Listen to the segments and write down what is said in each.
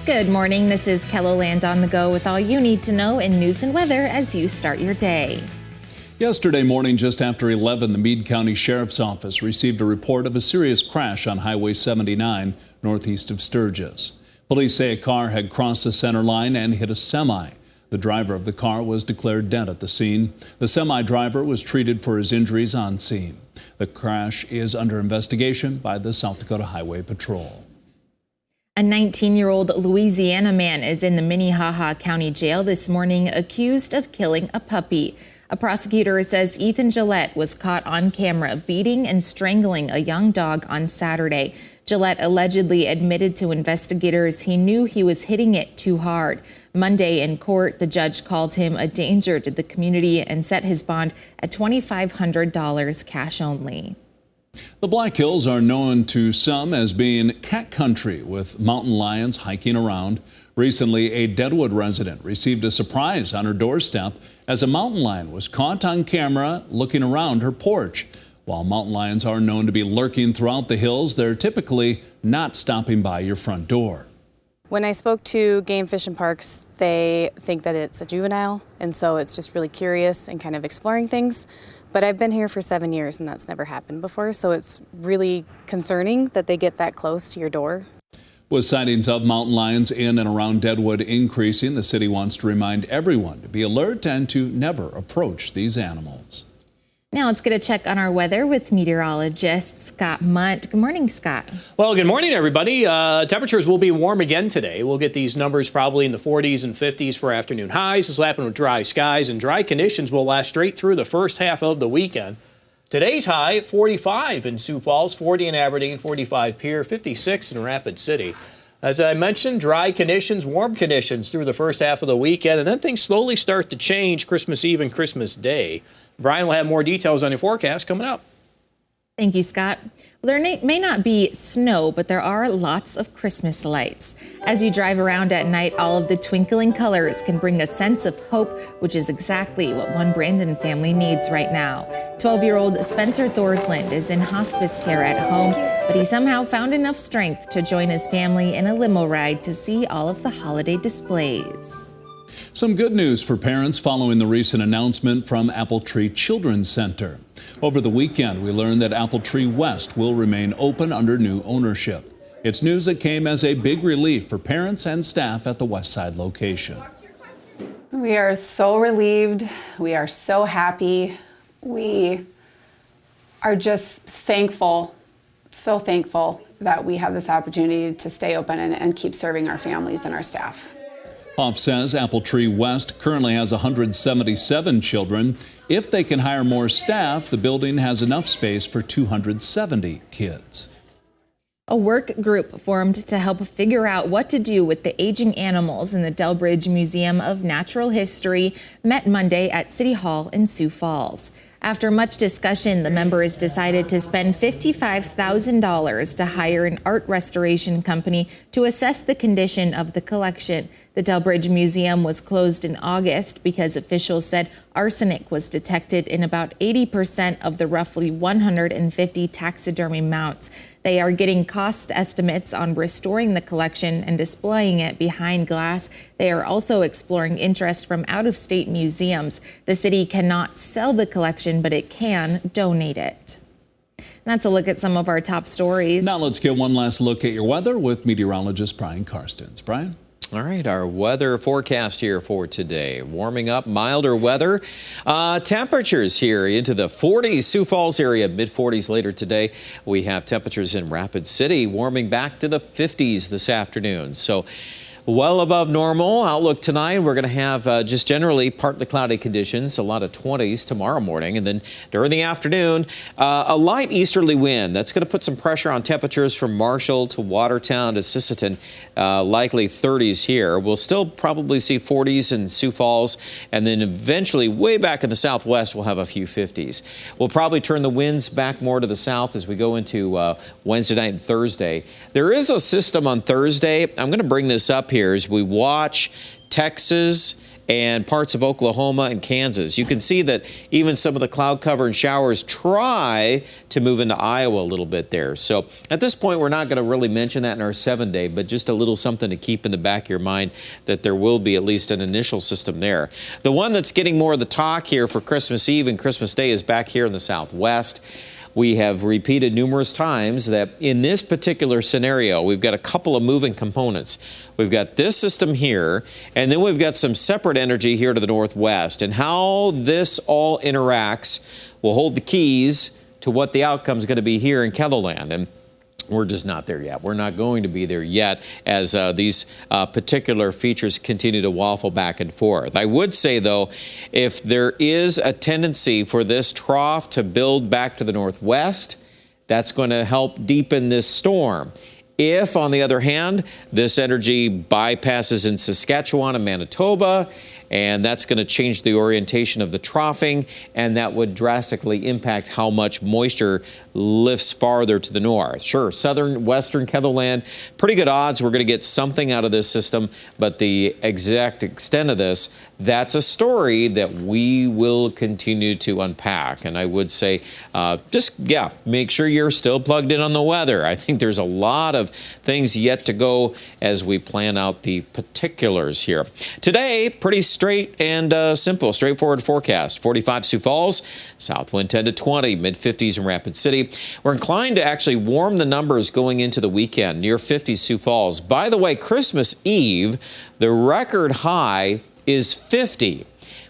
Good morning. This is KELOLAND on the go with all you need to know in news and weather as you start your day. Yesterday morning, just after 11, the Meade County Sheriff's Office received a report of a serious crash on Highway 79 northeast of Sturgis. Police say a car had crossed the center line and hit a semi. The driver of the car was declared dead at the scene. The semi driver was treated for his injuries on scene. The crash is under investigation by the South Dakota Highway Patrol. A 19-year-old Louisiana man is in the Minnehaha County Jail this morning accused of killing a puppy. A prosecutor says Ethan Gillette was caught on camera beating and strangling a young dog on Saturday. Gillette allegedly admitted to investigators he knew he was hitting it too hard. Monday in court, the judge called him a danger to the community and set his bond at $2,500 cash only. The Black Hills are known to some as being cat country, with mountain lions hiking around. Recently, a Deadwood resident received a surprise on her doorstep as a mountain lion was caught on camera looking around her porch. While mountain lions are known to be lurking throughout the hills, they're typically not stopping by your front door. When I spoke to Game Fish and Parks, they think that it's a juvenile, and so it's just really curious and kind of exploring things. But I've been here for 7 years, and that's never happened before, so it's really concerning that they get that close to your door. With sightings of mountain lions in and around Deadwood increasing, the city wants to remind everyone to be alert and to never approach these animals. Now let's get a check on our weather with meteorologist Scott Munt. Good morning, Scott. Well, good morning, everybody. Temperatures will be warm again today. We'll get these numbers probably in the 40s and 50s for afternoon highs. This will happen with dry skies, and dry conditions will last straight through the first half of the weekend. Today's high, 45 in Sioux Falls, 40 in Aberdeen, 45 Pierre, 56 in Rapid City. As I mentioned, dry conditions, warm conditions through the first half of the weekend, and then things slowly start to change Christmas Eve and Christmas Day. Brian will have more details on your forecast coming up. Thank you, Scott. Well, there may not be snow, but there are lots of Christmas lights. As you drive around at night, all of the twinkling colors can bring a sense of hope, which is exactly what one Brandon family needs right now. 12-year-old Spencer Thorsland is in hospice care at home, but he somehow found enough strength to join his family in a limo ride to see all of the holiday displays. Some good news for parents following the recent announcement from Apple Tree Children's Center. Over the weekend, we learned that Apple Tree West will remain open under new ownership. It's news that came as a big relief for parents and staff at the West Side location. We are so relieved. We are so happy. We are just thankful, so thankful that we have this opportunity to stay open and keep serving our families and our staff. Hoff says Apple Tree West currently has 177 children. If they can hire more staff, the building has enough space for 270 kids. A work group formed to help figure out what to do with the aging animals in the Delbridge Museum of Natural History met Monday at City Hall in Sioux Falls. After much discussion, the members decided to spend $55,000 to hire an art restoration company to assess the condition of the collection. The Delbridge Museum was closed in August because officials said arsenic was detected in about 80% of the roughly 150 taxidermy mounts. They are getting cost estimates on restoring the collection and displaying it behind glass. They are also exploring interest from out-of-state museums. The city cannot sell the collection, but it can donate it. That's a look at some of our top stories. Now let's get one last look at your weather with meteorologist Brian Karstens. Brian? All right, our weather forecast here for today. Warming up, milder weather. Temperatures here into the 40s. Sioux Falls area, mid-40s later today. We have temperatures in Rapid City warming back to the 50s this afternoon. So well above normal. Outlook tonight, we're going to have just generally partly cloudy conditions, a lot of 20s tomorrow morning. And then during the afternoon, a light easterly wind. That's going to put some pressure on temperatures from Marshall to Watertown to Sisseton, likely 30s here. We'll still probably see 40s in Sioux Falls, and then eventually way back in the southwest, we'll have a few 50s. We'll probably turn the winds back more to the south as we go into Wednesday night and Thursday. There is a system on Thursday. I'm going to bring this up here as we watch Texas and parts of Oklahoma and Kansas. You can see that even some of the cloud cover and showers try to move into Iowa a little bit there. So at this point, we're not going to really mention that in our 7-day, but just a little something to keep in the back of your mind that there will be at least an initial system there. The one that's getting more of the talk here for Christmas Eve and Christmas Day is back here in the Southwest. We have repeated numerous times that in this particular scenario, we've got a couple of moving components. We've got this system here, and then we've got some separate energy here to the northwest. And how this all interacts will hold the keys to what the outcome is going to be here in Kettleland. And we're just not there yet. We're not going to be there yet as these particular features continue to waffle back and forth. I would say, though, if there is a tendency for this trough to build back to the northwest, that's going to help deepen this storm. If, on the other hand, this energy bypasses in Saskatchewan and Manitoba, and that's going to change the orientation of the troughing, and that would drastically impact how much moisture lifts farther to the north. Sure, southern, western Kettleland, pretty good odds we're going to get something out of this system, but the exact extent of this, that's a story that we will continue to unpack. And I would say, make sure you're still plugged in on the weather. I think there's a lot of things yet to go as we plan out the particulars here. Today, pretty straight and simple, straightforward forecast. 45 Sioux Falls, south wind 10 to 20, mid-50s in Rapid City. We're inclined to actually warm the numbers going into the weekend, near 50 Sioux Falls. By the way, Christmas Eve, the record high is 50.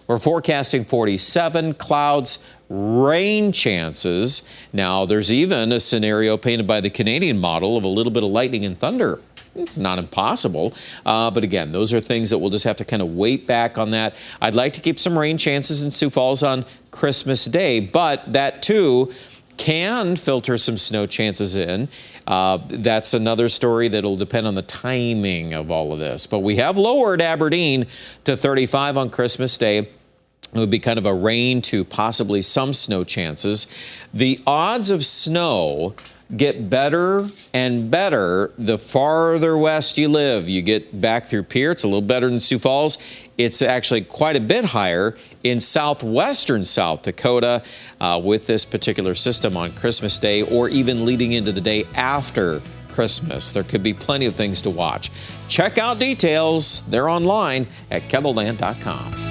We're forecasting 47, clouds, rain chances. Now, there's even a scenario painted by the Canadian model of a little bit of lightning and thunder. It's not impossible, but again, those are things that we'll just have to kind of wait back on that. I'd like to keep some rain chances in Sioux Falls on Christmas Day, but that too can filter some snow chances in. That's another story that'll depend on the timing of all of this. But we have lowered Aberdeen to 35 on Christmas Day. It would be kind of a rain to possibly some snow chances. The odds of snow get better and better the farther west you live. You get back through Pierre, it's a little better than Sioux Falls. It's actually quite a bit higher in southwestern South Dakota with this particular system on Christmas Day, or even leading into the day after Christmas. There could be plenty of things to watch. Check out details. They're online at kettleland.com.